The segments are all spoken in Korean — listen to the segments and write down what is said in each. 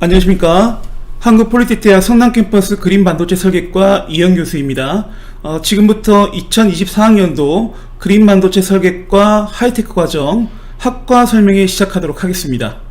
안녕하십니까. 한국폴리텍대학 성남캠퍼스 그린반도체 설계과 이현 교수입니다. 지금부터 2024학년도 그린반도체 설계과 하이테크 과정 학과 설명을 시작하도록 하겠습니다.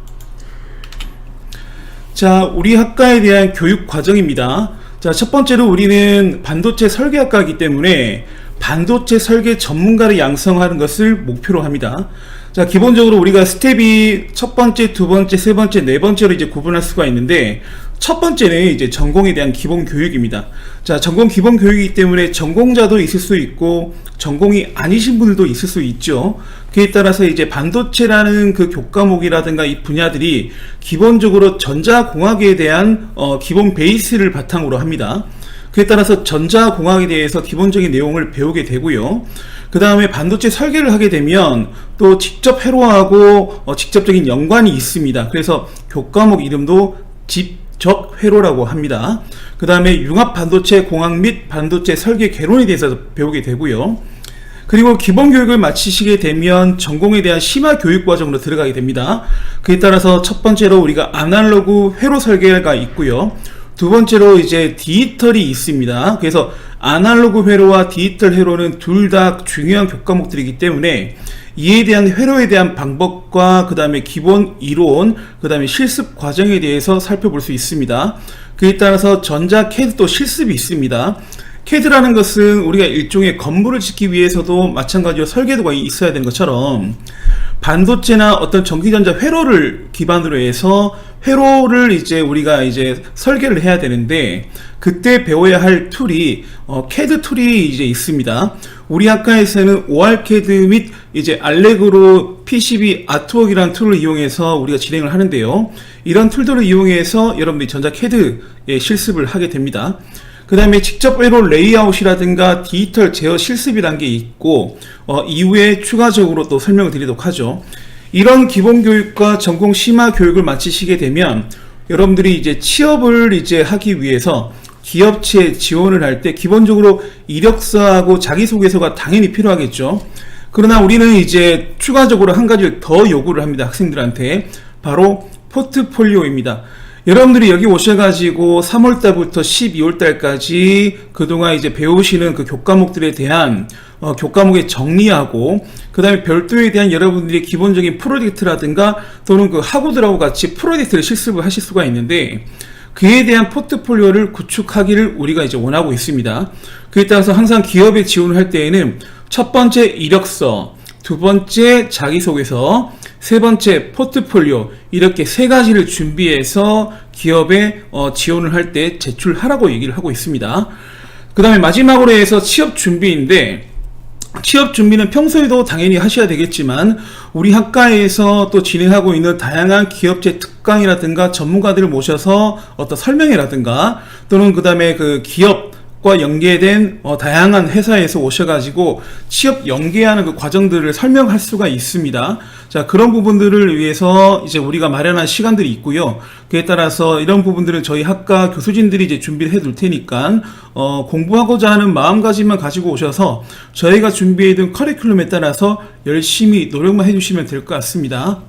자, 우리 학과에 대한 교육 과정입니다. 자, 첫 번째로 우리는 반도체 설계학과이기 때문에 반도체 설계 전문가를 양성하는 것을 목표로 합니다. 자, 기본적으로 우리가 스텝이 첫 번째, 두 번째, 세 번째, 네 번째로 이제 구분할 수가 있는데, 첫 번째는 이제 전공에 대한 기본 교육입니다. 자, 전공 기본 교육이기 때문에 전공자도 있을 수 있고 전공이 아니신 분들도 있을 수 있죠. 그에 따라서 이제 반도체라는 그 교과목이라든가 이 분야들이 기본적으로 전자공학에 대한 기본 베이스를 바탕으로 합니다. 그에 따라서 전자공학에 대해서 기본적인 내용을 배우게 되고요. 그 다음에 반도체 설계를 하게 되면 또 직접 회로하고 직접적인 연관이 있습니다. 그래서 교과목 이름도 직접 회로라고 합니다. 그 다음에 융합 반도체 공학 및 반도체 설계 개론에 대해서 배우게 되고요. 그리고 기본 교육을 마치시게 되면 전공에 대한 심화 교육 과정으로 들어가게 됩니다. 그에 따라서 첫 번째로 우리가 아날로그 회로 설계가 있고요. 두 번째로 이제 디지털이 있습니다. 그래서 아날로그 회로와 디지털 회로는 둘 다 중요한 교과목들이기 때문에 이에 대한 회로에 대한 방법과 그 다음에 기본 이론, 그 다음에 실습 과정에 대해서 살펴볼 수 있습니다. 그에 따라서 전자 CAD도 실습이 있습니다. CAD라는 것은 우리가 일종의 건물을 짓기 위해서도 마찬가지로 설계도가 있어야 되는 것처럼 반도체나 어떤 전기전자 회로를 기반으로 해서 회로를 이제 우리가 이제 설계를 해야 되는데 그때 배워야 할 툴이 CAD 툴이 이제 있습니다. 우리 학과에서는 ORCAD 및 이제 알렉으로 PCB 아트웍이라는 툴을 이용해서 우리가 진행을 하는데요. 이런 툴들을 이용해서 여러분들이 전자 CAD에 실습을 하게 됩니다. 그 다음에 직접 회로 레이아웃이라든가 디지털 제어 실습이라는 게 있고 이후에 추가적으로 또 설명을 드리도록 하죠. 이런 기본 교육과 전공 심화 교육을 마치시게 되면 여러분들이 이제 취업을 이제 하기 위해서 기업체에 지원을 할 때 기본적으로 이력서하고 자기소개서가 당연히 필요하겠죠. 그러나 우리는 이제 추가적으로 한 가지 더 요구를 합니다. 학생들한테. 바로 포트폴리오입니다. 여러분들이 여기 오셔가지고 3월달부터 12월달까지 그동안 이제 배우시는 그 교과목들에 대한 교과목에 정리하고 그 다음에 별도에 대한 여러분들의 기본적인 프로젝트라든가 또는 그 학우들하고 같이 프로젝트를 실습을 하실 수가 있는데 그에 대한 포트폴리오를 구축하기를 우리가 이제 원하고 있습니다. 그에 따라서 항상 기업에 지원을 할 때에는 첫 번째 이력서, 두 번째 자기소개서, 세 번째 포트폴리오 이렇게 세 가지를 준비해서 기업에 지원을 할 때 제출하라고 얘기를 하고 있습니다. 그 다음에 마지막으로 해서 취업 준비인데 취업 준비는 평소에도 당연히 하셔야 되겠지만 우리 학과에서 또 진행하고 있는 다양한 기업체 특강이라든가 전문가들을 모셔서 어떤 설명회라든가 또는 그 다음에 그 기업과 연계된 다양한 회사에서 오셔가지고 취업 연계하는 그 과정들을 설명할 수가 있습니다. 자, 그런 부분들을 위해서 이제 우리가 마련한 시간들이 있고요. 그에 따라서 이런 부분들은 저희 학과 교수진들이 이제 준비를 해둘 테니까 공부하고자 하는 마음가짐만 가지고 오셔서 저희가 준비해둔 커리큘럼에 따라서 열심히 노력만 해주시면 될 것 같습니다.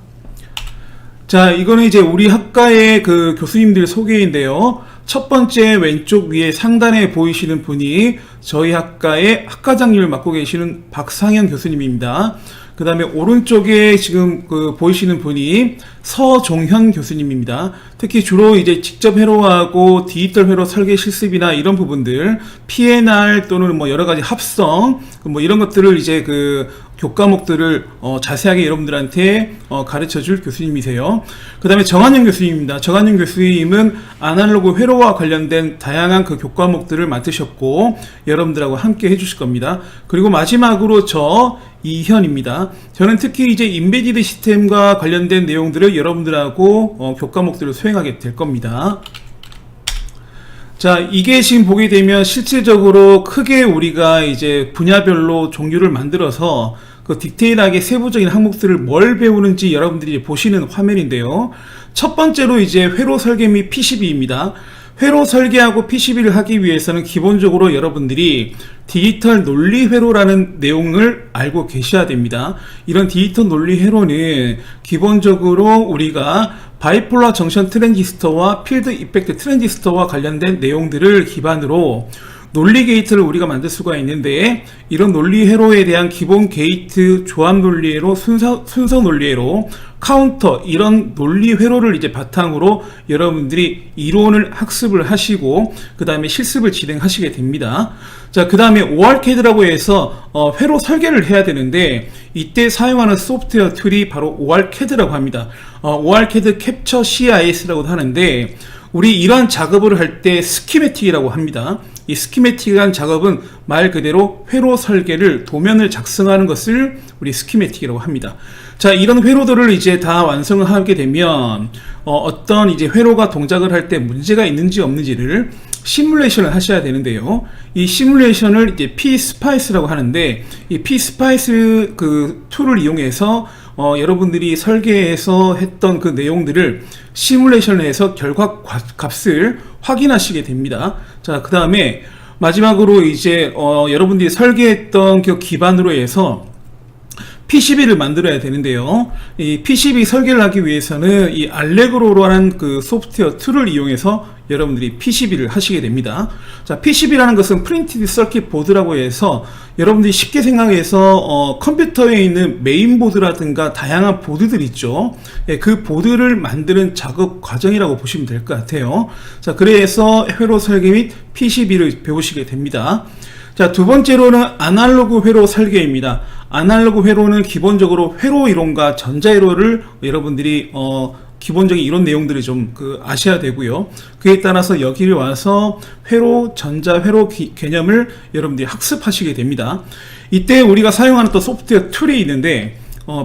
자, 이거는 이제 우리 학과의 그 교수님들 소개인데요. 첫 번째 왼쪽 위에 상단에 보이시는 분이 저희 학과의 학과장님을 맡고 계시는 박상현 교수님입니다. 그 다음에 오른쪽에 지금 그 보이시는 분이 서종현 교수님입니다. 특히 주로 이제 직접 회로하고 디지털 회로 설계 실습이나 이런 부분들, PNR 또는 뭐 여러 가지 합성, 뭐 이런 것들을 이제 그 교과목들을 자세하게 여러분들한테 가르쳐 줄 교수님이세요. 그 다음에 정한영 교수님입니다. 정한영 교수님은 아날로그 회로와 관련된 다양한 그 교과목들을 맡으셨고 여러분들하고 함께 해주실 겁니다. 그리고 마지막으로 저 이현입니다. 저는 특히 이제 인베디드 시스템과 관련된 내용들을 여러분들하고 교과목들을 수행하게 될 겁니다. 자, 이게 지금 보게 되면 실질적으로 크게 우리가 이제 분야별로 종류를 만들어서 그 디테일하게 세부적인 항목들을 뭘 배우는지 여러분들이 보시는 화면인데요. 첫 번째로 이제 회로 설계 및 PCB입니다. 회로 설계하고 PCB를 하기 위해서는 기본적으로 여러분들이 디지털 논리 회로라는 내용을 알고 계셔야 됩니다. 이런 디지털 논리 회로는 기본적으로 우리가 바이폴라 정션 트랜지스터와 필드 이펙트 트랜지스터와 관련된 내용들을 기반으로 논리 게이트를 우리가 만들 수가 있는데, 이런 논리 회로에 대한 기본 게이트, 조합 논리 회로, 순서 논리 회로, 카운터, 이런 논리 회로를 이제 바탕으로 여러분들이 이론을 학습을 하시고 그 다음에 실습을 진행하시게 됩니다. 자, 그 다음에 ORCAD라고 해서 회로 설계를 해야 되는데, 이때 사용하는 소프트웨어 툴이 바로 ORCAD라고 합니다. ORCAD 캡처 CIS라고도 하는데, 우리 이러한 작업을 할 때 스키매틱이라고 합니다. 이 스키매틱이라는 작업은 말 그대로 회로 설계를, 도면을 작성하는 것을 우리 스키매틱이라고 합니다. 자, 이런 회로들을 이제 다 완성을 하게 되면 어떤 이제 회로가 동작을 할 때 문제가 있는지 없는지를 시뮬레이션을 하셔야 되는데요. 이 시뮬레이션을 이제 PSpice라고 하는데, 이 PSpice 그 툴을 이용해서 여러분들이 설계해서 했던 그 내용들을 시뮬레이션을 해서 결과 값을 확인하시게 됩니다. 자, 그 다음에 마지막으로 이제 여러분들이 설계했던 그 기반으로 해서 PCB를 만들어야 되는데요. 이 PCB 설계를 하기 위해서는 이 알레그로라는 그 소프트웨어 툴을 이용해서 여러분들이 PCB를 하시게 됩니다. 자, PCB라는 것은 프린티드 서킷 보드라고 해서 여러분들이 쉽게 생각해서 컴퓨터에 있는 메인보드라든가 다양한 보드들 있죠. 예, 그 보드를 만드는 작업 과정이라고 보시면 될 것 같아요. 자, 그래서 회로 설계 및 PCB를 배우시게 됩니다. 자, 두 번째로는 아날로그 회로 설계입니다. 아날로그 회로는 기본적으로 회로 이론과 전자 회로를 여러분들이 기본적인 이론 내용들을 좀 아셔야 되고요. 그에 따라서 여기를 와서 회로, 전자 회로 개념을 여러분들이 학습하시게 됩니다. 이때 우리가 사용하는 또 소프트웨어 툴이 있는데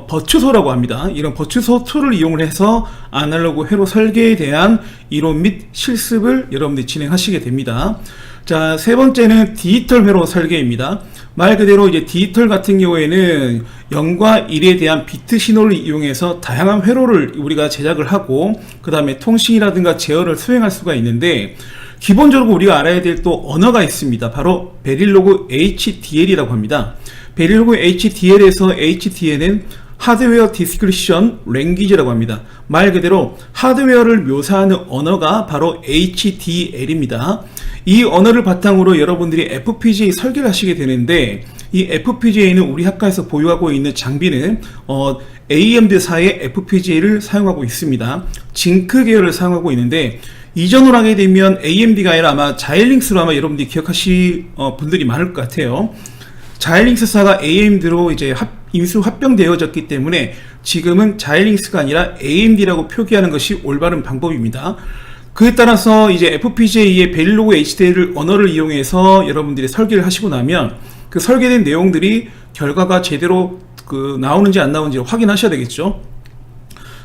버추소라고 합니다. 이런 버추소 툴을 이용을 해서 아날로그 회로 설계에 대한 이론 및 실습을 여러분들이 진행하시게 됩니다. 자, 세 번째는 디지털 회로 설계입니다. 말 그대로 이제 디지털 같은 경우에는 0과 1에 대한 비트 신호를 이용해서 다양한 회로를 우리가 제작을 하고 그 다음에 통신이라든가 제어를 수행할 수가 있는데, 기본적으로 우리가 알아야 될 또 언어가 있습니다. 바로 베릴로그 HDL이라고 합니다. 베릴로그 HDL에서 HDL은 하드웨어 디스크리션 랭귀지라고 합니다. 말 그대로 하드웨어를 묘사하는 언어가 바로 HDL입니다. 이 언어를 바탕으로 여러분들이 FPGA 설계를 하시게 되는데, 이 FPGA는 우리 학과에서 보유하고 있는 장비는 AMD사의 FPGA를 사용하고 있습니다. 징크 계열을 사용하고 있는데, 이전으로 하게 되면 AMD가 아니라 아마 자일링스로 아마 여러분들이 기억하실 분들이 많을 것 같아요. 자일링스사가 AMD로 이제 인수 합병되어졌기 때문에 지금은 자일링스가 아니라 AMD라고 표기하는 것이 올바른 방법입니다. 그에 따라서 이제 FPGA의 베릴로그 HDL 언어를 이용해서 여러분들이 설계를 하시고 나면 그 설계된 내용들이 결과가 제대로 나오는지 안 나오는지 확인하셔야 되겠죠.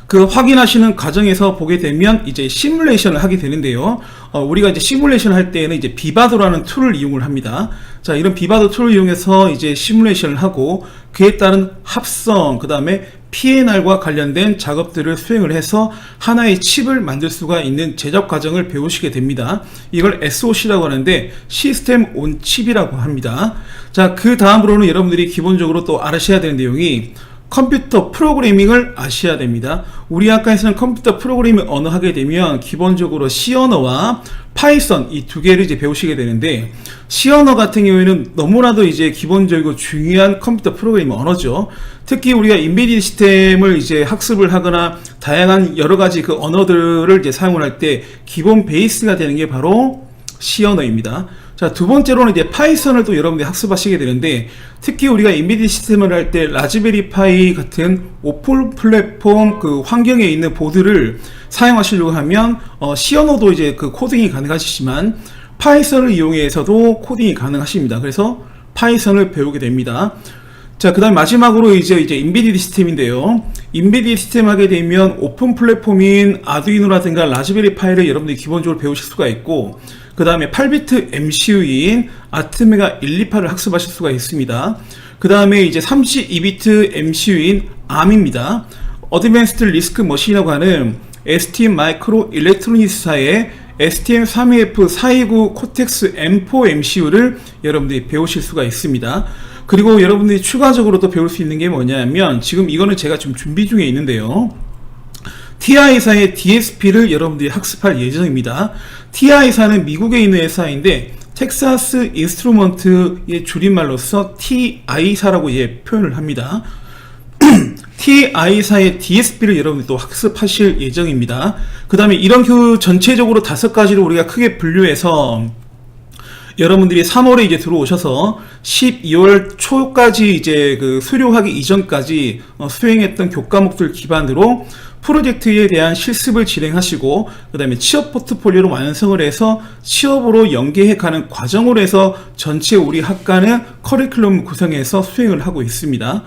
그 확인하시는 과정에서 보게 되면 이제 시뮬레이션을 하게 되는데요. 우리가 이제 시뮬레이션 할 때에는 이제 비바도라는 툴을 이용을 합니다. 자, 이런 비바도 툴을 이용해서 이제 시뮬레이션을 하고 그에 따른 합성, 그 다음에 PNR과 관련된 작업들을 수행을 해서 하나의 칩을 만들 수가 있는 제작 과정을 배우시게 됩니다. 이걸 SOC라고 하는데 시스템 온 칩이라고 합니다. 자, 그 다음으로는 여러분들이 기본적으로 또 알아셔야 되는 내용이 컴퓨터 프로그래밍을 아셔야 됩니다. 우리 학과에서는 컴퓨터 프로그래밍 언어 하게 되면 기본적으로 C 언어와 파이썬 이 두 개를 이제 배우시게 되는데, C 언어 같은 경우에는 너무나도 이제 기본적이고 중요한 컴퓨터 프로그래밍 언어죠. 특히 우리가 인베디드 시스템을 이제 학습을 하거나 다양한 여러 가지 그 언어들을 이제 사용을 할 때 기본 베이스가 되는 게 바로 C 언어입니다. 자, 두 번째로는 이제 파이썬을 또 여러분들이 학습하시게 되는데, 특히 우리가 인베디드 시스템을 할 때 라즈베리 파이 같은 오픈 플랫폼 그 환경에 있는 보드를 사용하시려고 하면 C 언어도 이제 그 코딩이 가능하시지만 파이썬을 이용해서도 코딩이 가능하십니다. 그래서 파이썬을 배우게 됩니다. 자, 그 다음 마지막으로 이제 인베디드 시스템인데요. 인베디드 시스템 하게 되면 오픈 플랫폼인 아두이노라든가 라즈베리 파이를 여러분들이 기본적으로 배우실 수가 있고, 그 다음에 8비트 MCU인 아트메가 128을 학습하실 수가 있습니다. 그 다음에 이제 32비트 MCU인 ARM입니다. 어드밴스드 리스크 머신이라고 하는 STM 마이크로 일렉트로닉스사의 STM32F429 코텍스 M4 MCU를 여러분들이 배우실 수가 있습니다. 그리고 여러분들이 추가적으로 또 배울 수 있는 게 뭐냐면, 지금 이거는 제가 좀 준비 중에 있는데요. TI사의 DSP를 여러분들이 학습할 예정입니다. TI사는 미국에 있는 회사인데 텍사스 인스트루먼트의 줄임말로서 TI사라고 표현을 합니다. TI사의 DSP를 여러분들이 또 학습하실 예정입니다. 그 다음에 이런 전체적으로 5가지로 우리가 크게 분류해서 여러분들이 3월에 이제 들어오셔서 12월 초까지 이제 그 수료하기 이전까지 수행했던 교과목들 기반으로 프로젝트에 대한 실습을 진행하시고 그 다음에 취업 포트폴리오를 완성을 해서 취업으로 연계해 가는 과정으로 해서 전체 우리 학과는 커리큘럼 구성해서 수행을 하고 있습니다.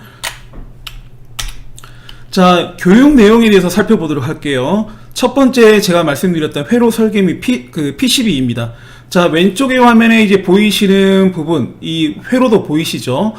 자, 교육 내용에 대해서 살펴보도록 할게요. 첫 번째 제가 말씀드렸던 회로 설계 및 PCB입니다. 자, 왼쪽의 화면에 이제 보이시는 부분, 이 회로도 보이시죠?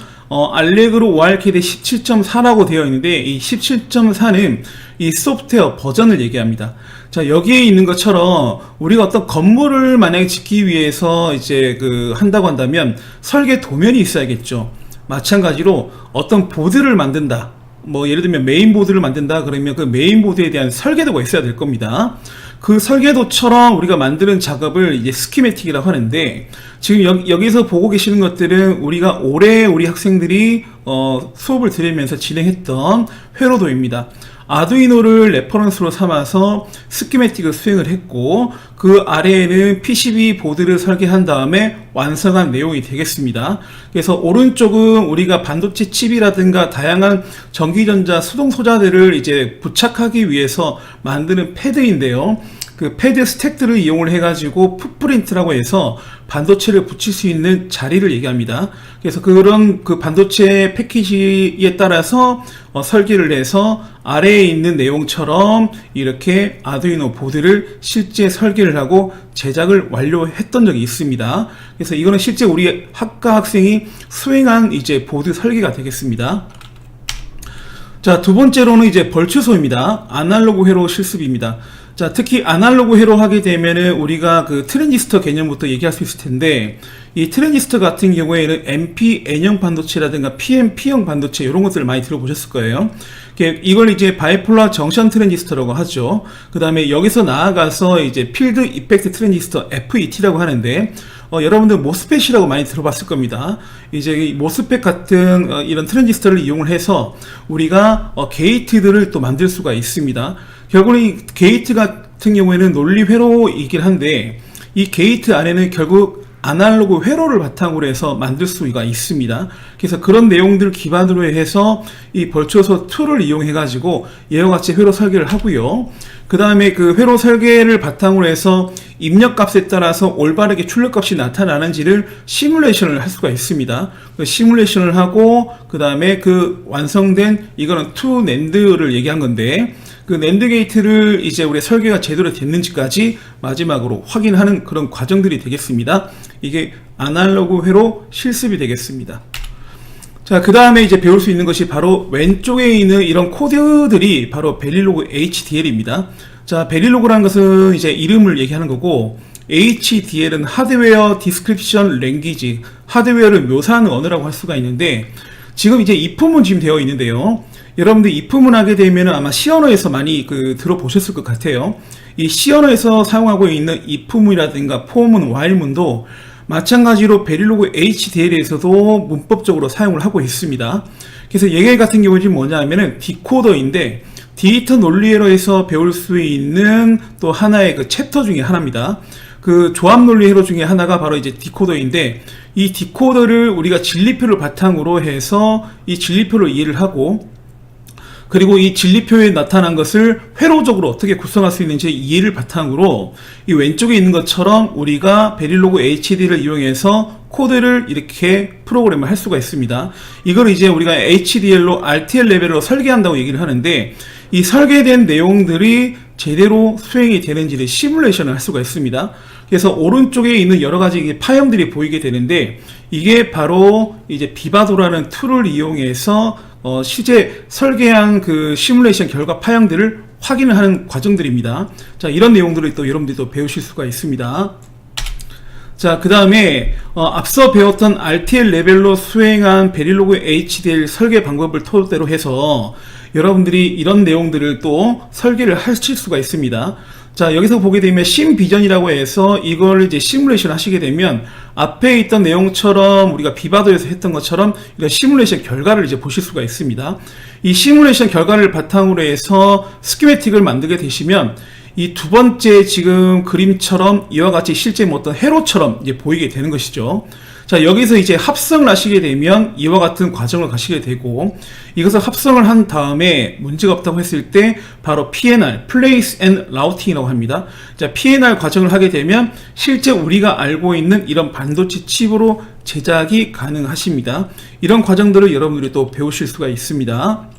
알레그로 ORCAD 17.4라고 되어 있는데 이 17.4는 이 소프트웨어 버전을 얘기합니다. 자, 여기에 있는 것처럼 우리가 어떤 건물을 만약에 짓기 위해서 이제 한다고 한다면 설계 도면이 있어야겠죠. 마찬가지로 어떤 보드를 만든다. 뭐 예를 들면 메인보드를 만든다 그러면 그 메인보드에 대한 설계도가 있어야 될 겁니다. 그 설계도처럼 우리가 만드는 작업을 이제 스키매틱이라고 하는데 지금 여기서 보고 계시는 것들은 우리가 올해 우리 학생들이 수업을 들으면서 진행했던 회로도입니다. 아두이노를 레퍼런스로 삼아서 스키매틱을 수행을 했고 그 아래에는 PCB 보드를 설계한 다음에 완성한 내용이 되겠습니다. 그래서 오른쪽은 우리가 반도체 칩이라든가 다양한 전기전자 수동 소자들을 이제 부착하기 위해서 만드는 패드인데요. 그 패드 스택들을 이용을 해가지고 풋프린트라고 해서 반도체를 붙일 수 있는 자리를 얘기합니다. 그래서 그런 그 반도체 패키지에 따라서 설계를 해서 아래에 있는 내용처럼 이렇게 아두이노 보드를 실제 설계를 하고 제작을 완료했던 적이 있습니다. 그래서 이거는 실제 우리 학과 학생이 수행한 이제 보드 설계가 되겠습니다. 자, 두 번째로는 이제 벌초소입니다. 아날로그 회로 실습입니다. 자, 특히 아날로그 회로 하게 되면은 우리가 그 트랜지스터 개념부터 얘기할 수 있을 텐데 이 트랜지스터 같은 경우에는 MP, N형 반도체라든가 PM, P형 반도체 이런 것들을 많이 들어보셨을 거예요. 이걸 이제 바이폴라 정션 트랜지스터라고 하죠. 그 다음에 여기서 나아가서 이제 필드 이펙트 트랜지스터 FET라고 하는데 여러분들 모스펫이라고 많이 들어봤을 겁니다. 이제 이 모스펫 같은 이런 트랜지스터를 이용을 해서 우리가 게이트들을 또 만들 수가 있습니다. 결국은 이 게이트 같은 경우에는 논리 회로이긴 한데 이 게이트 안에는 결국 아날로그 회로를 바탕으로 해서 만들 수가 있습니다. 그래서 그런 내용들 기반으로 해서 이 벌초소 툴을 이용해 가지고 이와 같이 회로 설계를 하고요. 그 다음에 그 회로 설계를 바탕으로 해서 입력값에 따라서 올바르게 출력값이 나타나는지를 시뮬레이션을 할 수가 있습니다. 그 시뮬레이션을 하고 그 다음에 그 완성된 이거는 투 낸드를 얘기한 건데 그 낸드 게이트를 이제 우리 설계가 제대로 됐는지까지 마지막으로 확인하는 그런 과정들이 되겠습니다. 이게 아날로그 회로 실습이 되겠습니다. 자, 그 다음에 이제 배울 수 있는 것이 바로 왼쪽에 있는 이런 코드들이 바로 베릴로그 HDL입니다. 자, 베릴로그라는 것은 이제 이름을 얘기하는 거고 HDL은 하드웨어 디스크립션 랭귀지, 하드웨어를 묘사하는 언어라고 할 수가 있는데 지금 이제 if문 지금 되어 있는데요. 여러분들 if문 하게 되면 아마 C 언어에서 많이 들어보셨을 것 같아요. 이 C 언어에서 사용하고 있는 if문이라든가 for문, while문도 마찬가지로 베릴로그 HDL에서도 문법적으로 사용을 하고 있습니다. 그래서 얘 같은 경우는 뭐냐면은 디코더인데 디지터 논리회로에서 배울 수 있는 또 하나의 그 챕터 중에 하나입니다. 그 조합 논리 회로 중에 하나가 바로 이제 디코더인데 이 디코더를 우리가 진리표를 바탕으로 해서 이 진리표를 이해를 하고 그리고 이 진리표에 나타난 것을 회로적으로 어떻게 구성할 수 있는지 이해를 바탕으로 이 왼쪽에 있는 것처럼 우리가 베릴로그 HD를 이용해서 코드를 이렇게 프로그램을 할 수가 있습니다. 이걸 이제 우리가 HDL로 RTL 레벨로 설계한다고 얘기를 하는데 이 설계된 내용들이 제대로 수행이 되는지를 시뮬레이션을 할 수가 있습니다. 그래서 오른쪽에 있는 여러 가지 파형들이 보이게 되는데 이게 바로 이제 비바도라는 툴을 이용해서 실제 설계한 그 시뮬레이션 결과 파형들을 확인을 하는 과정들입니다. 자, 이런 내용들을 또 여러분들이 또 배우실 수가 있습니다. 자, 그 다음에 앞서 배웠던 RTL 레벨로 수행한 베릴로그 HDL 설계 방법을 토대로 해서 여러분들이 이런 내용들을 또 설계를 하실 수가 있습니다. 자, 여기서 보게 되면 심비전이라고 해서 이걸 이제 시뮬레이션 하시게 되면 앞에 있던 내용처럼 우리가 비바도에서 했던 것처럼 이런 시뮬레이션 결과를 이제 보실 수가 있습니다. 이 시뮬레이션 결과를 바탕으로 해서 스키매틱을 만들게 되시면 이 두 번째 지금 그림처럼 이와 같이 실제 어떤 회로처럼 이제 보이게 되는 것이죠. 자, 여기서 이제 합성을 하시게 되면 이와 같은 과정을 가시게 되고, 이것을 합성을 한 다음에 문제가 없다고 했을 때 바로 PNR, Place and Routing이라고 합니다. 자, PNR 과정을 하게 되면 실제 우리가 알고 있는 이런 반도체 칩으로 제작이 가능하십니다. 이런 과정들을 여러분들이 또 배우실 수가 있습니다.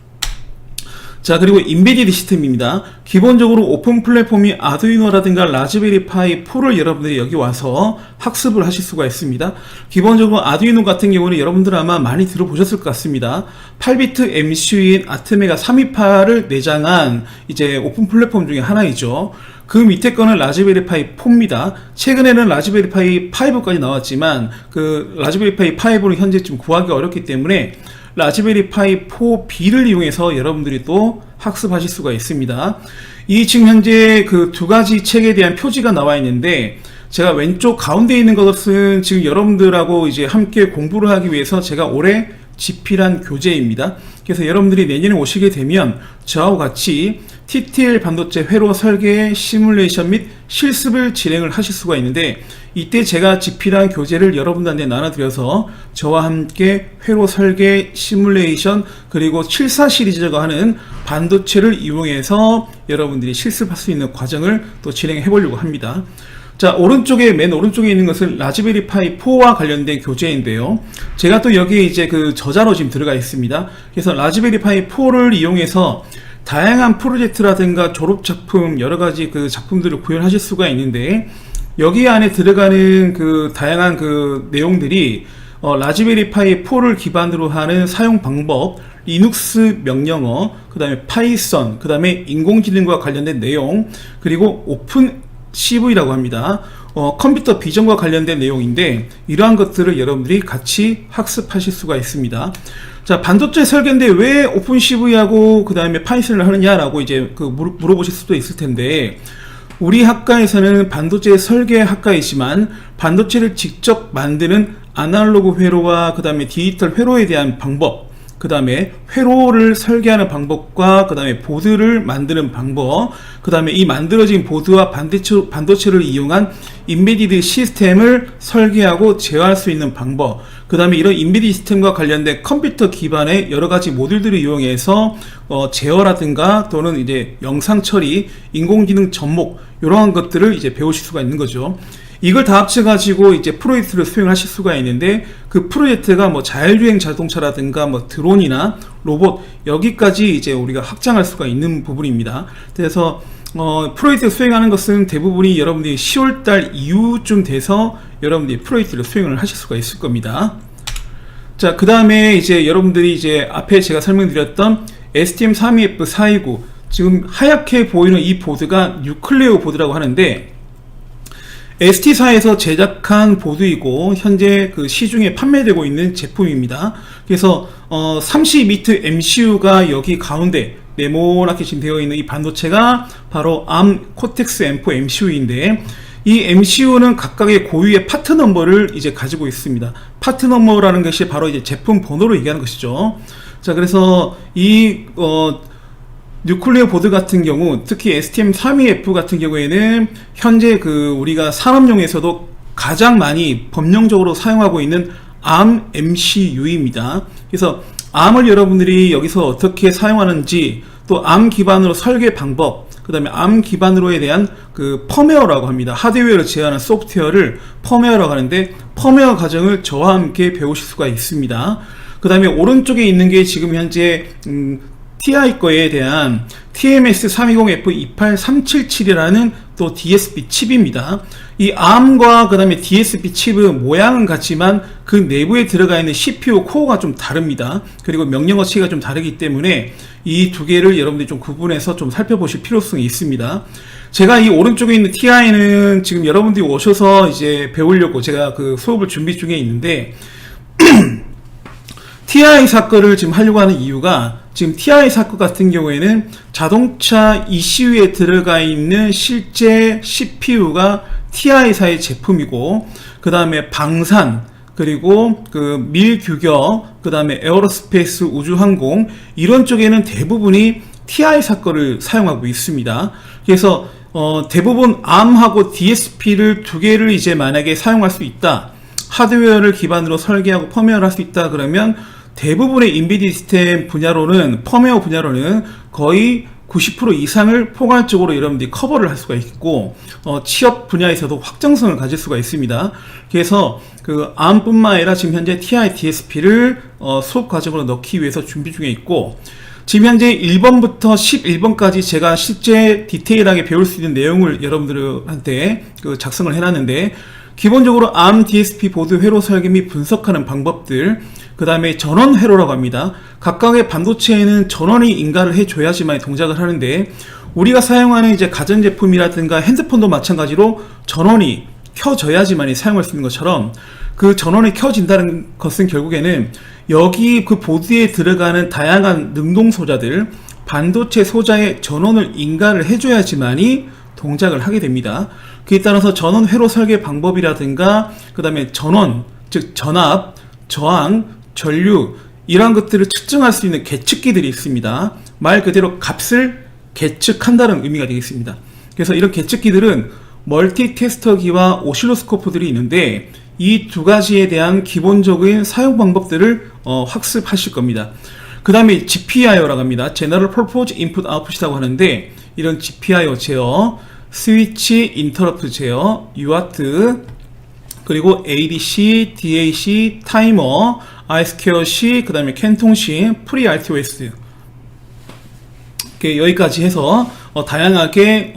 자, 그리고 인베디드 시스템입니다. 기본적으로 오픈 플랫폼이 아두이노라든가 라즈베리 파이 4를 여러분들이 여기 와서 학습을 하실 수가 있습니다. 기본적으로 아두이노 같은 경우는 여러분들 아마 많이 들어보셨을 것 같습니다. 8비트 MCU인 아트메가 328을 내장한 이제 오픈 플랫폼 중에 하나이죠. 그 밑에 거는 라즈베리 파이 4입니다. 최근에는 라즈베리 파이 5까지 나왔지만 그 라즈베리 파이 5는 현재 좀 구하기 어렵기 때문에 라즈베리 파이 4B를 이용해서 여러분들이 또 학습하실 수가 있습니다. 이 지금 현재 그 두 가지 책에 대한 표지가 나와 있는데, 제가 왼쪽 가운데 있는 것은 지금 여러분들하고 이제 함께 공부를 하기 위해서 제가 올해 집필한 교재입니다. 그래서 여러분들이 내년에 오시게 되면 저하고 같이 TTL 반도체 회로 설계 시뮬레이션 및 실습을 진행을 하실 수가 있는데, 이때 제가 집필한 교재를 여러분들한테 나눠드려서 저와 함께 회로 설계 시뮬레이션 그리고 74 시리즈라고 하는 반도체를 이용해서 여러분들이 실습할 수 있는 과정을 또 진행해 보려고 합니다. 자, 오른쪽에, 맨 오른쪽에 있는 것은 라즈베리 파이 4와 관련된 교재인데요. 제가 또 여기에 이제 그 저자로 지금 들어가 있습니다. 그래서 라즈베리 파이 4를 이용해서 다양한 프로젝트라든가 졸업작품, 여러가지 그 작품들을 구현하실 수가 있는데, 여기 안에 들어가는 그 다양한 그 내용들이 라즈베리 파이 4를 기반으로 하는 사용 방법, 리눅스 명령어, 그 다음에 파이썬, 그 다음에 인공지능과 관련된 내용, 그리고 오픈 CV라고 합니다. 컴퓨터 비전과 관련된 내용인데, 이러한 것들을 여러분들이 같이 학습하실 수가 있습니다. 자, 반도체 설계인데 왜 오픈 CV하고 그 다음에 파이썬을 하느냐라고 이제 그 물어보실 수도 있을 텐데, 우리 학과에서는 반도체 설계 학과이지만 반도체를 직접 만드는 아날로그 회로와 그 다음에 디지털 회로에 대한 방법, 그 다음에 회로를 설계하는 방법과 그 다음에 보드를 만드는 방법, 그 다음에 이 만들어진 보드와 반도체를 이용한 인베디드 시스템을 설계하고 제어할 수 있는 방법, 그 다음에 이런 인베디드 시스템과 관련된 컴퓨터 기반의 여러가지 모듈들을 이용해서 제어라든가 또는 이제 영상 처리, 인공지능 접목, 이러한 것들을 이제 배우실 수가 있는 거죠. 이걸 다 합쳐가지고 이제 프로젝트를 수행하실 수가 있는데, 그 프로젝트가 뭐 자율주행 자동차라든가 뭐 드론이나 로봇, 여기까지 이제 우리가 확장할 수가 있는 부분입니다. 그래서 프로젝트 수행하는 것은 대부분이 여러분들이 10월달 이후쯤 돼서 여러분들이 프로젝트를 수행을 하실 수가 있을 겁니다. 자, 그 다음에 이제 여러분들이 이제 앞에 제가 설명드렸던 STM32F429, 지금 하얗게 보이는 이 보드가 뉴클레오 보드라고 하는데, ST사에서 제작한 보드이고 현재 그 시중에 판매되고 있는 제품입니다. 그래서 32비트 MCU가 여기 가운데 네모나게 지금 되어 있는 이 반도체가 바로 ARM Cortex M4 MCU인데, 이 MCU는 각각의 고유의 파트 넘버를 이제 가지고 있습니다. 파트 넘버라는 것이 바로 이제 제품 번호로 얘기하는 것이죠. 자, 그래서 이 뉴클레오 보드 같은 경우, 특히 STM32F 같은 경우에는 현재 그 우리가 산업용에서도 가장 많이 법령적으로 사용하고 있는 ARM MCU입니다. 그래서 ARM을 여러분들이 여기서 어떻게 사용하는지, 또 ARM 기반으로 설계 방법, 그 다음에 ARM 기반으로에 대한 그 펌웨어라고 합니다. 하드웨어를 제어하는 소프트웨어를 펌웨어라고 하는데, 펌웨어 과정을 저와 함께 배우실 수가 있습니다. 그 다음에 오른쪽에 있는 게 지금 현재 TI 거에 대한 TMS320F28377이라는 또 DSP 칩입니다. 이 ARM과 그 다음에 DSP 칩은 모양은 같지만 그 내부에 들어가 있는 CPU 코어가 좀 다릅니다. 그리고 명령어 체계가 좀 다르기 때문에 이 두 개를 여러분들이 좀 구분해서 좀 살펴보실 필요성이 있습니다. 제가 이 오른쪽에 있는 TI는 지금 여러분들이 오셔서 이제 배우려고 제가 그 수업을 준비 중에 있는데 TI 사건을 지금 하려고 하는 이유가, 지금 TI사거 같은 경우에는 자동차 ECU에 들어가 있는 실제 CPU가 TI사의 제품이고, 그 다음에 방산, 그리고 그 밀규격, 그 다음에 에어로스페이스 우주항공, 이런 쪽에는 대부분이 TI사 거를 사용하고 있습니다. 그래서 대부분 ARM하고 DSP를 두 개를 이제 만약에 사용할 수 있다, 하드웨어를 기반으로 설계하고 펌웨어를 할 수 있다 그러면 대부분의 인비디아 시스템 분야로는, 펌웨어 분야로는 거의 90% 이상을 포괄적으로 여러분들이 커버를 할 수가 있고, 취업 분야에서도 확장성을 가질 수가 있습니다. 그래서 그 ARM뿐만 아니라 지금 현재 TI DSP를 수업 과정으로 넣기 위해서 준비 중에 있고, 지금 현재 1번부터 11번까지 제가 실제 디테일하게 배울 수 있는 내용을 여러분들한테 작성을 해놨는데, 기본적으로 ARM DSP 보드 회로 설계 및 분석하는 방법들, 그 다음에 전원 회로라고 합니다. 각각의 반도체에는 전원이 인가를 해줘야지만 동작을 하는데, 우리가 사용하는 이제 가전제품이라든가 핸드폰도 마찬가지로 전원이 켜져야지만 사용할 수 있는 것처럼, 그 전원이 켜진다는 것은 결국에는 여기 그 보드에 들어가는 다양한 능동소자들, 반도체 소자의 전원을 인가를 해줘야지만이 동작을 하게 됩니다. 그에 따라서 전원 회로 설계 방법이라든가, 그 다음에 전원, 즉 전압, 저항, 전류, 이러한 것들을 측정할 수 있는 계측기들이 있습니다. 말 그대로 값을 계측한다는 의미가 되겠습니다. 그래서 이런 계측기들은 멀티테스터기와 오실로스코프들이 있는데, 이 두 가지에 대한 기본적인 사용 방법들을 학습하실 겁니다. 그 다음에 GPIO라고 합니다. General Purpose Input Output이라고 하는데, 이런 GPIO 제어, 스위치 인터럽트 제어, UART, 그리고 ADC, DAC, 타이머, I2C, 그 다음에 캔통신, 프리-RTOS, 여기까지 해서 다양하게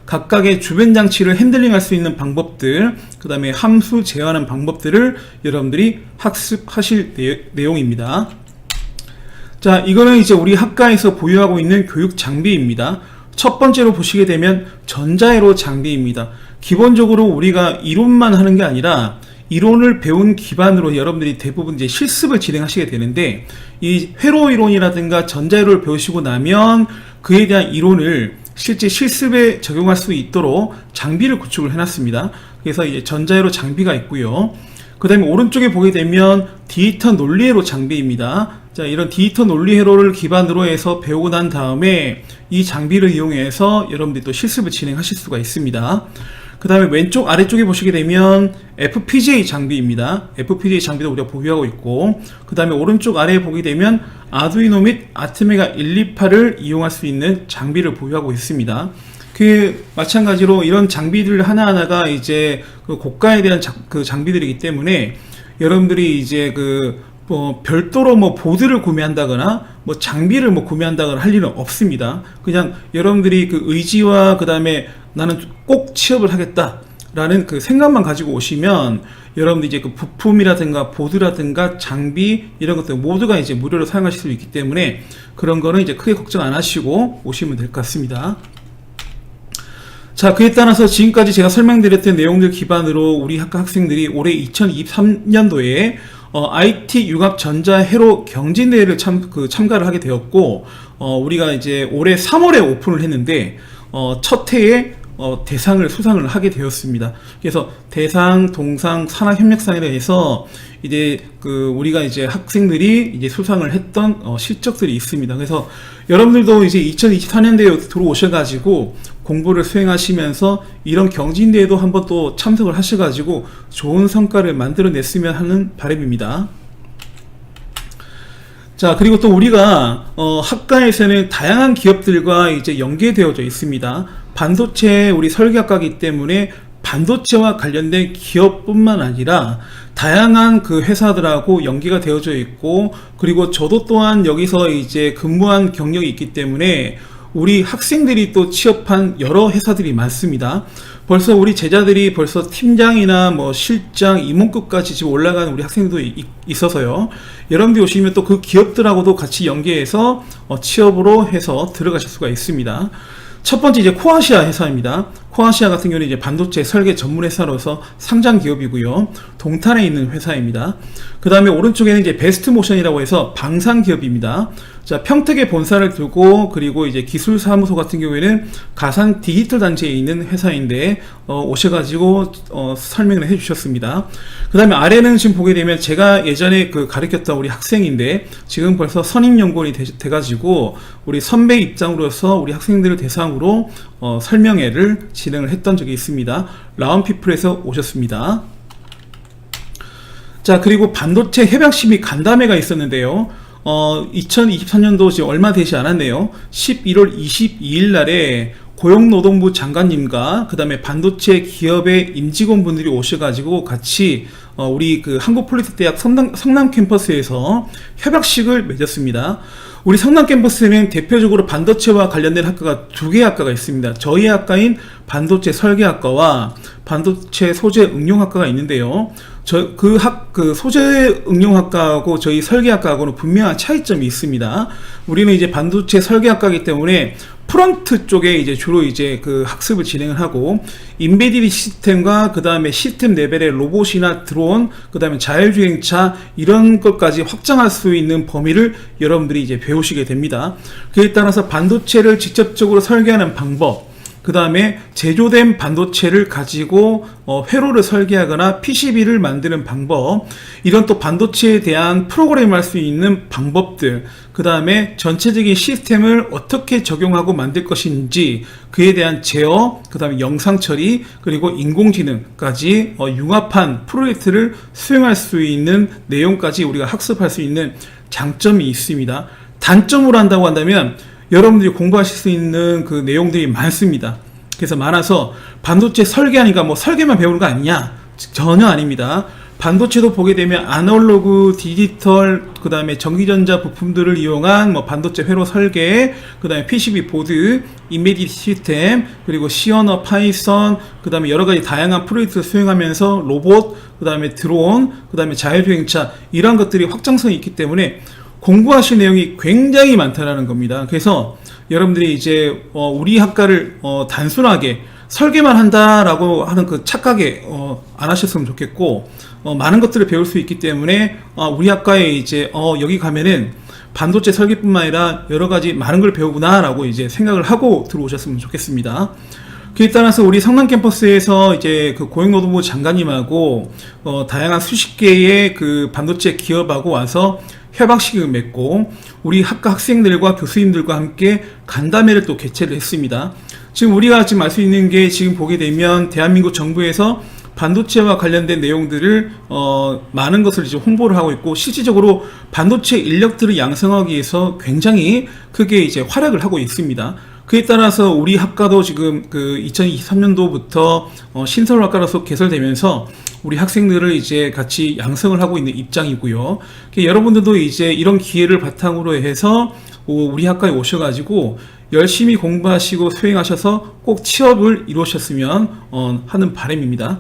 각각의 주변 장치를 핸들링할 수 있는 방법들, 그 다음에 함수 제어하는 방법들을 여러분들이 학습하실 내용입니다. 자, 이거는 이제 우리 학과에서 보유하고 있는 교육 장비입니다. 첫 번째로 보시게 되면 전자회로 장비입니다. 기본적으로 우리가 이론만 하는 게 아니라 이론을 배운 기반으로 여러분들이 대부분 이제 실습을 진행하시게 되는데, 이 회로 이론이라든가 전자회로를 배우시고 나면 그에 대한 이론을 실제 실습에 적용할 수 있도록 장비를 구축을 해놨습니다. 그래서 이제 전자회로 장비가 있고요. 그 다음에 오른쪽에 보게 되면 디지털 논리회로 장비입니다. 자, 이런 디지털 논리회로를 기반으로 해서 배우고 난 다음에 이 장비를 이용해서 여러분들이 또 실습을 진행하실 수가 있습니다. 그 다음에 왼쪽 아래쪽에 보시게 되면 FPGA 장비입니다. FPGA 장비도 우리가 보유하고 있고, 그 다음에 오른쪽 아래에 보게 되면 아두이노 및 아트메가 128을 이용할 수 있는 장비를 보유하고 있습니다. 마찬가지로 이런 장비들 하나하나가 이제 그 고가에 대한 장비들이기 때문에 여러분들이 이제 별도로 보드를 구매한다거나 장비를 구매한다거나 할 일은 없습니다. 그냥 여러분들이 그 의지와 그 다음에 나는 꼭 취업을 하겠다 라는 그 생각만 가지고 오시면 여러분들이 이제 그 부품이라든가 보드라든가 장비 이런 것들 모두가 이제 무료로 사용하실 수 있기 때문에 그런 거는 이제 크게 걱정 안 하시고 오시면 될 것 같습니다. 자, 그에 따라서 지금까지 제가 설명드렸던 내용들 기반으로 우리 학과 학생들이 올해 2023년도에 IT 융합 전자회로 경진대회를 참가를 하게 되었고, 우리가 이제 올해 3월에 오픈을 했는데, 첫 해에 대상을 수상을 하게 되었습니다. 그래서 대상, 동상, 산학협력상에 해서 이제 우리가 이제 학생들이 이제 수상을 했던 실적들이 있습니다. 그래서 여러분들도 이제 2024년도에 들어오셔가지고 공부를 수행하시면서 이런 경진대회도 한번 또 참석을 하셔가지고 좋은 성과를 만들어냈으면 하는 바람입니다. 자, 그리고 또 우리가 학과에서는 다양한 기업들과 이제 연계되어져 있습니다. 반도체 우리 설계학과이기 때문에 반도체와 관련된 기업뿐만 아니라 다양한 그 회사들하고 연계가 되어져 있고, 그리고 저도 또한 여기서 이제 근무한 경력이 있기 때문에 우리 학생들이 또 취업한 여러 회사들이 많습니다. 벌써 우리 제자들이 벌써 팀장이나 실장, 임원급까지 지금 올라가는 우리 학생들도 있어서요. 여러분들이 오시면 또 그 기업들하고도 같이 연계해서 취업으로 해서 들어가실 수가 있습니다. 첫 번째 이제 코아시아 회사입니다. 코아시아 같은 경우는 이제 반도체 설계 전문 회사로서 상장 기업이고요. 동탄에 있는 회사입니다. 그 다음에 오른쪽에는 이제 베스트 모션이라고 해서 방산 기업입니다. 자, 평택에 본사를 두고 그리고 이제 기술 사무소 같은 경우에는 가상 디지털 단지에 있는 회사인데 오셔가지고 설명을 해주셨습니다. 그 다음에 아래는 지금 보게 되면 제가 예전에 그 가르쳤던 우리 학생인데 지금 벌써 선임연구원이 돼가지고 우리 선배 입장으로서 우리 학생들을 대상으로 설명회를 진행을 했던 적이 있습니다. 라운피플에서 오셨습니다. 자, 그리고 반도체 협약식 및 간담회가 있었는데요. 2023년도 지금 얼마 되지 않았네요. 11월 22일 날에 고용노동부 장관님과 그 다음에 반도체 기업의 임직원분들이 오셔가지고 같이 우리 그 한국폴리텍대학 성남 캠퍼스에서 협약식을 맺었습니다. 우리 성남 캠퍼스는 대표적으로 반도체와 관련된 학과가 두 개의 학과가 있습니다. 저희 학과인 반도체 설계학과와 반도체 소재 응용학과가 있는데요. 그 소재 응용학과하고 저희 설계학과하고는 분명한 차이점이 있습니다. 우리는 이제 반도체 설계학과이기 때문에 프론트 쪽에 이제 주로 이제 그 학습을 진행을 하고 인베디드 시스템과 그 다음에 시스템 레벨의 로봇이나 드론, 그 다음에 자율주행차 이런 것까지 확장할 수 있는 범위를 여러분들이 이제 배우시게 됩니다. 그에 따라서 반도체를 직접적으로 설계하는 방법, 그 다음에 제조된 반도체를 가지고 회로를 설계하거나 PCB를 만드는 방법, 이런 또 반도체에 대한 프로그램을 할 수 있는 방법들, 그 다음에 전체적인 시스템을 어떻게 적용하고 만들 것인지 그에 대한 제어, 그 다음에 영상 처리, 그리고 인공지능까지 융합한 프로젝트를 수행할 수 있는 내용까지 우리가 학습할 수 있는 장점이 있습니다. 단점으로 한다고 한다면 여러분들이 공부하실 수 있는 그 내용들이 많습니다. 그래서 많아서 반도체 설계하니까 뭐 설계만 배우는 거 아니냐? 전혀 아닙니다. 반도체도 보게 되면 아날로그, 디지털, 그 다음에 전기전자 부품들을 이용한 뭐 반도체 회로 설계, 그 다음에 PCB 보드, 인베디드 시스템, 그리고 C 언어, 파이썬, 그 다음에 여러 가지 다양한 프로젝트를 수행하면서 로봇, 그 다음에 드론, 그 다음에 자율주행차 이런 것들이 확장성이 있기 때문에 공부하실 내용이 굉장히 많다라는 겁니다. 그래서 여러분들이 이제 우리 학과를 단순하게 설계만 한다라고 하는 그 착각에 안 하셨으면 좋겠고, 많은 것들을 배울 수 있기 때문에 우리 학과에 이제 여기 가면은 반도체 설계뿐만 아니라 여러 가지 많은 걸 배우구나라고 이제 생각을 하고 들어오셨으면 좋겠습니다. 그에 따라서 우리 성남 캠퍼스에서 이제 그 고용노동부 장관님하고 다양한 수십 개의 그 반도체 기업하고 와서 협약식을 맺고 우리 학과 학생들과 교수님들과 함께 간담회를 또 개최를 했습니다. 지금 우리가 지금 알 수 있는 게 지금 보게 되면 대한민국 정부에서 반도체와 관련된 내용들을 많은 것을 이제 홍보를 하고 있고 실질적으로 반도체 인력들을 양성하기 위해서 굉장히 크게 이제 활약을 하고 있습니다. 그에 따라서 우리 학과도 지금 그 2023년도부터 신설학과로서 개설되면서 우리 학생들을 이제 같이 양성을 하고 있는 입장이고요. 여러분들도 이제 이런 기회를 바탕으로 해서 우리 학과에 오셔가지고 열심히 공부하시고 수행하셔서 꼭 취업을 이루셨으면 하는 바람입니다.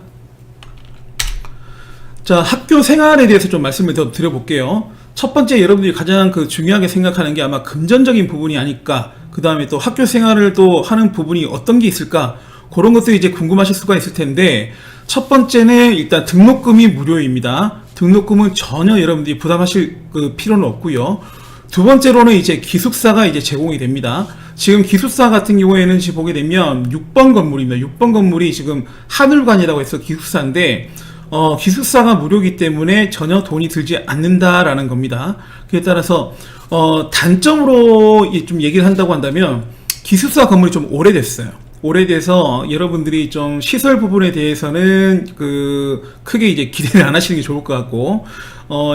자, 학교 생활에 대해서 좀 말씀을 더 드려볼게요. 첫 번째 여러분들이 가장 그 중요하게 생각하는 게 아마 금전적인 부분이 아닐까. 그 다음에 또 학교 생활을 또 하는 부분이 어떤 게 있을까. 그런 것들이 이제 궁금하실 수가 있을 텐데, 첫 번째는 일단 등록금이 무료입니다. 등록금은 전혀 여러분들이 부담하실 그 필요는 없고요. 두 번째로는 이제 기숙사가 이제 제공이 됩니다. 지금 기숙사 같은 경우에는 지금 보게 되면 6번 건물입니다. 6번 건물이 지금 한울관이라고 해서 기숙사인데, 기숙사가 무료이기 때문에 전혀 돈이 들지 않는다라는 겁니다. 그에 따라서 단점으로 좀 얘기를 한다고 한다면 기숙사 건물이 좀 오래됐어요. 오래돼서 여러분들이 좀 시설 부분에 대해서는 크게 이제 기대를 안 하시는 게 좋을 것 같고,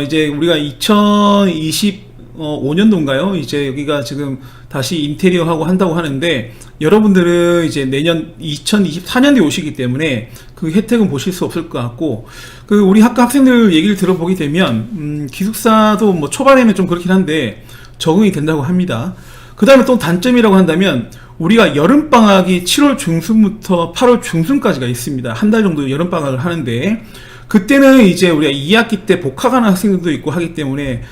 이제 우리가 2025년도인가요? 이제 여기가 지금 다시 인테리어하고 한다고 하는데, 여러분들은 이제 내년 2024년도에 오시기 때문에 그 혜택은 보실 수 없을 것 같고, 우리 학과 학생들 얘기를 들어보게 되면, 기숙사도 뭐 초반에는 좀 그렇긴 한데, 적응이 된다고 합니다. 그 다음에 또 단점이라고 한다면, 우리가 여름방학이 7월 중순부터 8월 중순까지가 있습니다. 한 달 정도 여름방학을 하는데, 그때는 이제 우리가 2학기 때 복학하는 학생들도 있고 하기 때문에,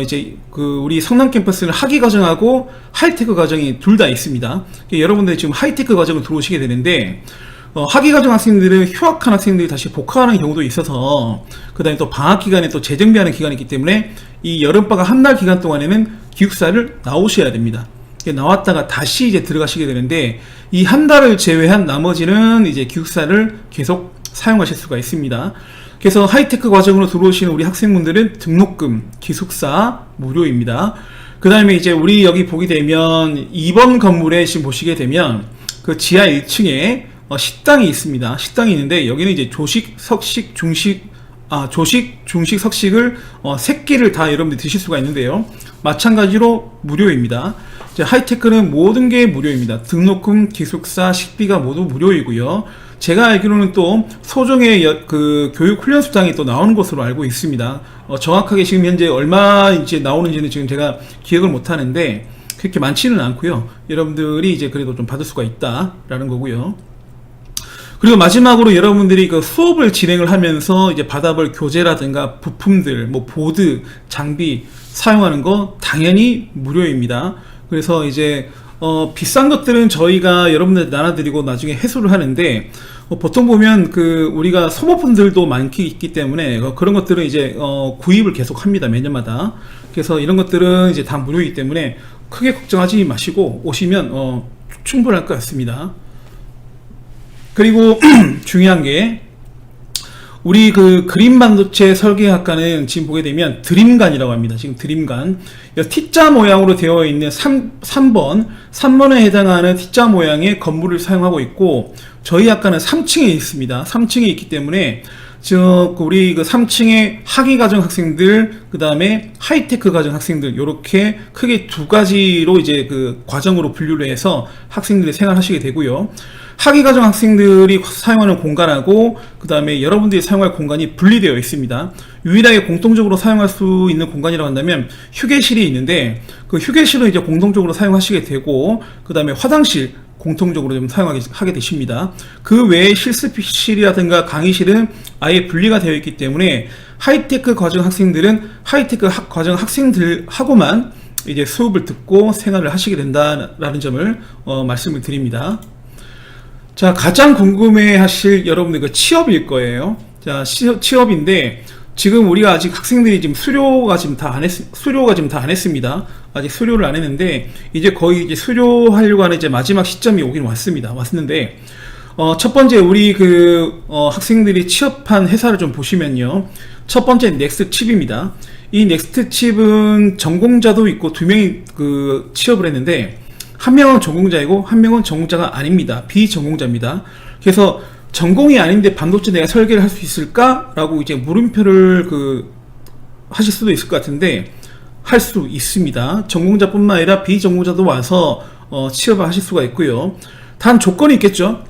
이제 우리 성남 캠퍼스는 학위 과정하고 하이테크 과정이 둘 다 있습니다. 여러분들이 지금 하이테크 과정을 들어오시게 되는데, 학위과정 학생들은 휴학한 학생들이 다시 복학하는 경우도 있어서, 그 다음에 또 방학 기간에 또 재정비하는 기간이 있기 때문에 이 여름방학 한 달 기간 동안에는 기숙사를 나오셔야 됩니다. 나왔다가 다시 이제 들어가시게 되는데, 이 한 달을 제외한 나머지는 이제 기숙사를 계속 사용하실 수가 있습니다. 그래서 하이테크 과정으로 들어오시는 우리 학생분들은 등록금, 기숙사 무료입니다. 그 다음에 이제 우리 여기 보게 되면 2번 건물에 지금 보시게 되면 그 지하 1층에 식당이 있습니다. 식당이 있는데 여기는 이제 조식, 석식, 중식, 조식, 중식, 석식을 3끼를 다 여러분들이 드실 수가 있는데요. 마찬가지로 무료입니다. 이제 하이테크는 모든 게 무료입니다. 등록금, 기숙사, 식비가 모두 무료이고요. 제가 알기로는 또 소정의 그 교육 훈련 수당이 또 나오는 것으로 알고 있습니다. 정확하게 지금 현재 얼마 이제 나오는지는 지금 제가 기억을 못 하는데 그렇게 많지는 않고요. 여러분들이 이제 그래도 좀 받을 수가 있다라는 거고요. 그리고 마지막으로 여러분들이 그 수업을 진행을 하면서 이제 받아볼 교재라든가 부품들, 뭐 보드, 장비 사용하는 거 당연히 무료입니다. 그래서 이제 비싼 것들은 저희가 여러분들한테 나눠드리고 나중에 회수를 하는데, 보통 보면 그 우리가 소모품들도 많기 있기 때문에 그런 것들은 이제 구입을 계속 합니다, 매년마다. 그래서 이런 것들은 이제 다 무료이기 때문에 크게 걱정하지 마시고 오시면 충분할 것 같습니다. 그리고 중요한 게 우리 그 그림 반도체 설계학과는 지금 보게 되면 드림관이라고 합니다. 지금 드림관. T자 모양으로 되어 있는 3번에 해당하는 T자 모양의 건물을 사용하고 있고, 저희 학과는 3층에 있습니다. 3층에 있기 때문에, 즉, 우리 그 3층에 학위과정 학생들, 그 다음에 하이테크 과정 학생들, 요렇게 크게 두 가지로 이제 그 과정으로 분류를 해서 학생들이 생활하시게 되고요. 학위과정 학생들이 사용하는 공간하고 그 다음에 여러분들이 사용할 공간이 분리되어 있습니다. 유일하게 공통적으로 사용할 수 있는 공간이라고 한다면 휴게실이 있는데, 그 휴게실은 이제 공통적으로 사용하시게 되고, 그 다음에 화장실 공통적으로 좀 사용하게 되십니다. 그 외에 실습실이라든가 강의실은 아예 분리가 되어 있기 때문에 하이테크 과정 학생들은 하이테크 과정 학생들하고만 이제 수업을 듣고 생활을 하시게 된다라는 점을 말씀을 드립니다. 자, 가장 궁금해 하실 여러분들 그 취업일 거예요. 자, 취업인데, 지금 우리가 아직 학생들이 지금 수료가 지금 다 안 했습니다. 아직 수료를 안 했는데, 이제 거의 이제 수료하려고 하는 이제 마지막 시점이 오긴 왔는데, 첫 번째 우리 학생들이 취업한 회사를 좀 보시면요. 첫 번째 넥스트 칩입니다. 이 넥스트 칩은 전공자도 있고 2명이 그 취업을 했는데, 한 명은 전공자이고 한 명은 전공자가 아닙니다. 비전공자입니다. 그래서 전공이 아닌데 반도체 내가 설계를 할 수 있을까? 라고 이제 물음표를 하실 수도 있을 것 같은데, 할 수 있습니다. 전공자뿐만 아니라 비전공자도 와서 취업을 하실 수가 있고요. 단 조건이 있겠죠.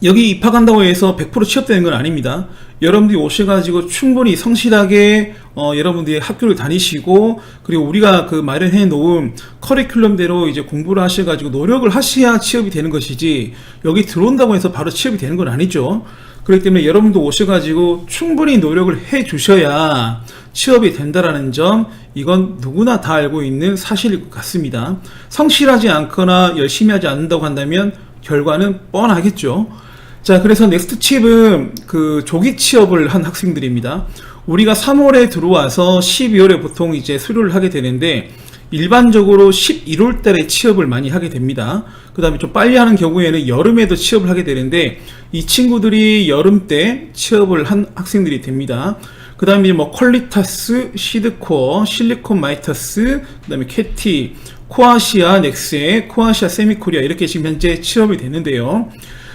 여기 입학한다고 해서 100% 취업되는 건 아닙니다. 여러분들이 오셔가지고 충분히 성실하게 여러분들이 학교를 다니시고, 그리고 우리가 그 마련해 놓은 커리큘럼대로 이제 공부를 하셔가지고 노력을 하셔야 취업이 되는 것이지, 여기 들어온다고 해서 바로 취업이 되는 건 아니죠. 그렇기 때문에 여러분도 오셔가지고 충분히 노력을 해 주셔야 취업이 된다라는 점, 이건 누구나 다 알고 있는 사실일 것 같습니다. 성실하지 않거나 열심히 하지 않는다고 한다면 결과는 뻔하겠죠. 자, 그래서 넥스트 칩은 그 조기 취업을 한 학생들입니다. 우리가 3월에 들어와서 12월에 보통 이제 수료를 하게 되는데, 일반적으로 11월 달에 취업을 많이 하게 됩니다. 그 다음에 좀 빨리 하는 경우에는 여름에도 취업을 하게 되는데, 이 친구들이 여름 때 취업을 한 학생들이 됩니다. 그 다음에 뭐 퀄리타스, 시드코어, 실리콘 마이터스, 그 다음에 캐티, 코아시아 넥스에, 코아시아 세미코리아, 이렇게 지금 현재 취업이 됐는데요.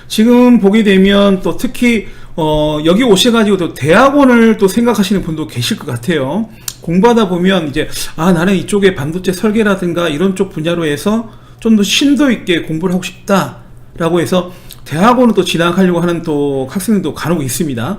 지금 보게 되면 또 특히 여기 오셔가지고 또 대학원을 또 생각하시는 분도 계실 것 같아요. 공부하다 보면 이제 나는 이쪽에 반도체 설계라든가 이런 쪽 분야로 해서 좀 더 심도 있게 공부를 하고 싶다라고 해서 대학원을 또 진학하려고 하는 또 학생들도 간혹 있습니다.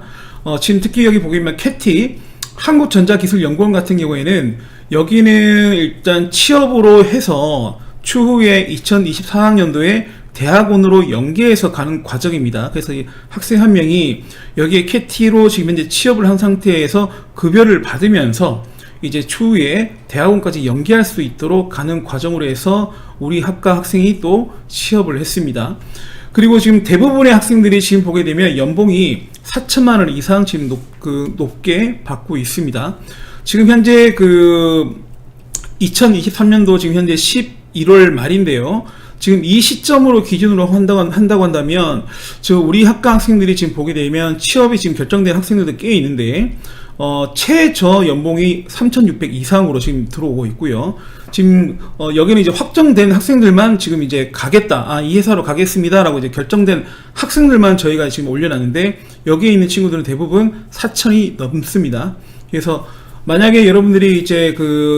지금 특히 여기 보게 되면 캐티, 한국전자기술연구원 같은 경우에는 여기는 일단 취업으로 해서 추후에 2024학년도에 대학원으로 연계해서 가는 과정입니다. 그래서 이 학생 한 명이 여기에 캐티로 지금 현재 취업을 한 상태에서 급여를 받으면서 이제 추후에 대학원까지 연계할 수 있도록 가는 과정으로 해서 우리 학과 학생이 또 취업을 했습니다. 그리고 지금 대부분의 학생들이 지금 보게 되면 연봉이 4천만 원 이상 지금 높게 받고 있습니다. 지금 현재 2023년도 지금 현재 11월 말인데요. 지금 이 시점으로 기준으로 한다고 한다면 우리 학과 학생들이 지금 보게 되면 취업이 지금 결정된 학생들도 꽤 있는데 최저 연봉이 3,600 이상으로 지금 들어오고 있고요. 지금 여기는 이제 확정된 학생들만 지금 이제 가겠다, 이 회사로 가겠습니다라고 이제 결정된 학생들만 저희가 지금 올려놨는데, 여기에 있는 친구들은 대부분 4,000이 넘습니다. 그래서 만약에 여러분들이 이제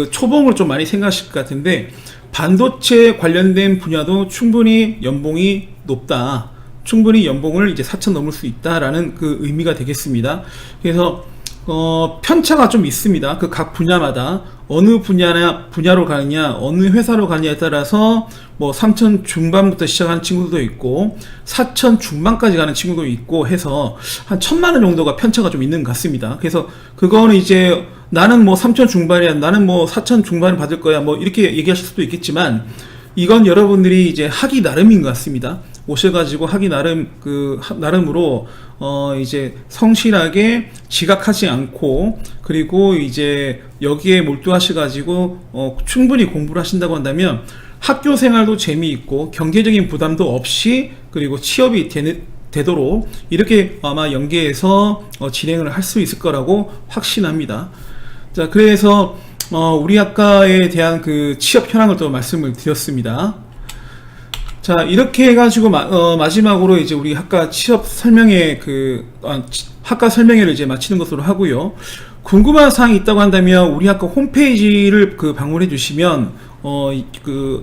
초봉을 좀 많이 생각하실 것 같은데, 반도체 관련된 분야도 충분히 연봉이 높다, 충분히 연봉을 이제 4,000 넘을 수 있다라는 의미가 되겠습니다. 그래서 편차가 좀 있습니다. 각 분야마다 어느 분야로 가느냐, 어느 회사로 가느냐에 따라서 3,000 중반부터 시작하는 친구도 있고 4,000 중반까지 가는 친구도 있고 해서 한 1,000만 원 정도가 편차가 좀 있는 것 같습니다. 그래서 그거는 이제 나는 3,000 중반이야, 나는 4,000 중반을 받을 거야, 이렇게 얘기하실 수도 있겠지만, 이건 여러분들이 이제 하기 나름인 것 같습니다. 오셔가지고 하기 나름으로 이제 성실하게 지각하지 않고, 그리고 이제 여기에 몰두하셔가지고 충분히 공부를 하신다고 한다면 학교 생활도 재미있고 경제적인 부담도 없이, 그리고 취업이 되도록 이렇게 아마 연계해서 진행을 할 수 있을 거라고 확신합니다. 자, 그래서 우리 학과에 대한 취업 현황을 또 말씀을 드렸습니다. 자, 이렇게 해가지고 마지막으로 이제 우리 학과 취업 설명회 학과 설명회를 이제 마치는 것으로 하고요. 궁금한 사항이 있다고 한다면 우리 학과 홈페이지를 방문해 주시면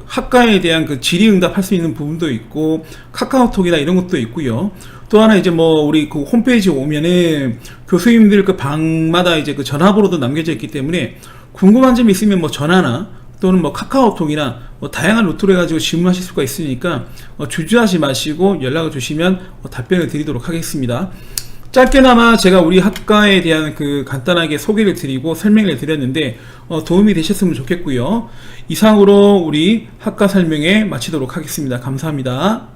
학과에 대한 질의응답 할 수 있는 부분도 있고, 카카오톡이나 이런 것도 있고요. 또 하나 이제 우리 홈페이지에 오면은 교수님들 방마다 이제 전화번호도 남겨져 있기 때문에 궁금한 점이 있으면 전화나 또는 카카오톡이나 다양한 루트로 해가지고 질문하실 수가 있으니까 주저하지 마시고 연락을 주시면 답변을 드리도록 하겠습니다. 짧게나마 제가 우리 학과에 대한 간단하게 소개를 드리고 설명을 드렸는데 도움이 되셨으면 좋겠고요. 이상으로 우리 학과 설명회 마치도록 하겠습니다. 감사합니다.